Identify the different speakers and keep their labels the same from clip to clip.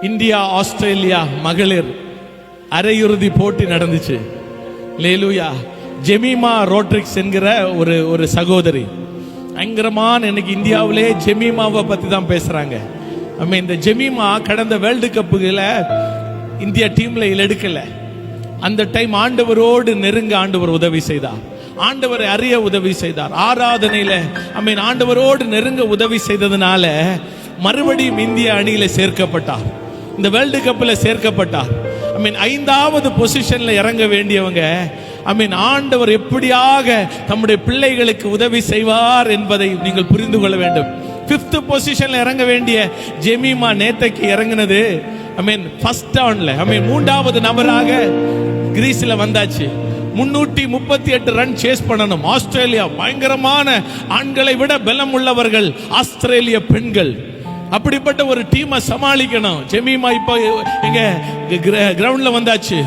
Speaker 1: India Australia மகளிர் அரையிறுதி போட்டி நடந்துச்சு. லேலூயா. ஜெமீமா ரோட்ரிக்ஸ் என்கிற ஒரு சகோதரி பயங்கரமான, எனக்கு இந்தியாவிலே ஜெமீமாவை பத்தி தான் பேசுறாங்க. இந்த ஜெமீமா கடந்த வேர்ல்டு கப்புல இந்திய டீம்ல எடுக்கல. அந்த டைம் ஆண்டவரோடு நெருங்க ஆண்டவர் உதவி செய்தார், ஆண்டவரை அறிய உதவி செய்தார். ஆராதனையில ஆண்டவரோடு நெருங்க உதவி செய்ததுனால மறுபடியும் இந்திய அணியில சேர்க்கப்பட்டார், இந்த வேர்ல்டு கப்ல சேர்க்கப்பட்டார். 5வது பொசிஷன்ல இறங்க வேண்டியவங்க ஆண்டவர் எப்படியாக தம்முடைய பிள்ளைகளுக்கு உதவி செய்வார் என்பதை நீங்கள் புரிந்து கொள்ள வேண்டும். 5th பொசிஷன்ல இறங்க வேண்டிய ஜெமீமா நேத்தைக்கு இறங்கினது ஃபர்ஸ்ட் டவுன்ல 3வது நபராக கிரீஸ்ல வந்தாச்சு. 338 ரன் சேஸ் பண்ணணும். ஆஸ்திரேலியா பயங்கரமான, ஆண்களை விட பலம் உள்ளவர்கள் ஆஸ்திரேலிய பெண்கள். அப்படிப்பட்ட ஒரு டீமை சமாளிக்கணும். ஜெமீமா இப்போ எங்க கிரவுண்ட்ல வந்தாச்சு.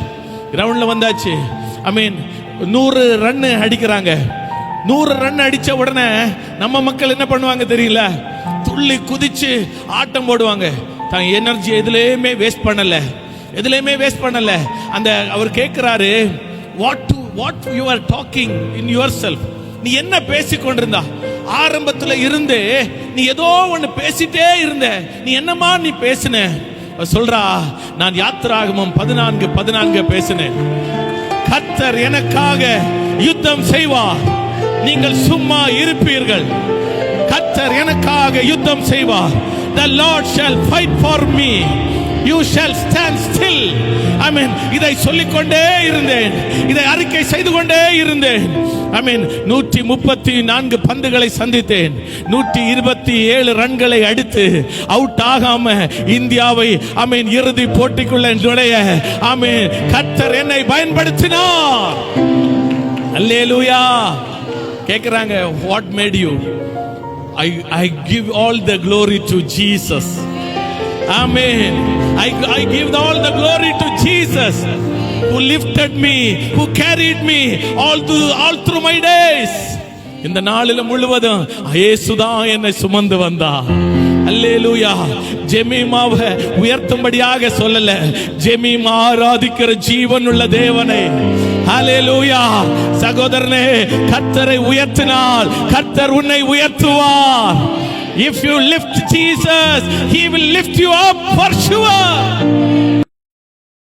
Speaker 1: 100 ரன் அடிக்கிறாங்க. 100 ரன் அடிச்ச உடனே நம்ம மக்கள் என்ன பண்ணுவாங்க தெரியல, துள்ளி குதிச்சு ஆட்டம் போடுவாங்க. தான் எனர்ஜி எதுலயுமே வேஸ்ட் பண்ணல. அந்த அவர் கேட்கிறாரு, what you are talking in yourself, நீ என்ன பேசிக் கொண்டிருந்தா? ஆரம்பத்துல இருந்து நீ ஏதோ ஒன்னு பேசிட்டே இருந்த, நீ என்னமா நீ பேசின? சொல்றா, நான் யாத்திராகமம் 14:14 பேசினேன். கர்த்தர் எனக்காக யுத்தம் செய்வார், நீங்கள் சும்மா இருப்பீர்கள். கர்த்தர் எனக்காக யுத்தம் செய்வார். The Lord shall fight for me, you shall stand still. இதை சொல்லிக்கொண்டே இருந்தேன், இதை அறிக்கை செய்து கொண்டே இருந்தேன். 134 பந்துகளை சந்தித்தேன், 127 ரன்களை அடித்து அவுட் ஆகாம இந்தியாவை இறுதி போட்டிக்குள்ள நுழைய கர்த்தர் என்னை பயன்படுத்தினார். அல்லேலூயா. கேக்குறாங்க, what made you? I give all the glory to Jesus. Amen. I give all the glory to Jesus, who lifted me, who carried me all through my days. இந்த நாளில முழுவதும் இயேசுதான் என்னை சுமந்து வந்தார். அல்லேலூயா. ஜெமீமாவை உயர்த்தும்படியாக சொல்லல, ஜெமீமா ஆராதிக்கிற ஜீவனுள்ள தேவனை. அல்லேலூயா. சகோதரனே, கர்த்தரை உயர்த்தினால் கர்த்தர் உன்னை உயர்த்துவார். If you lift Jesus, he will lift you up for sure.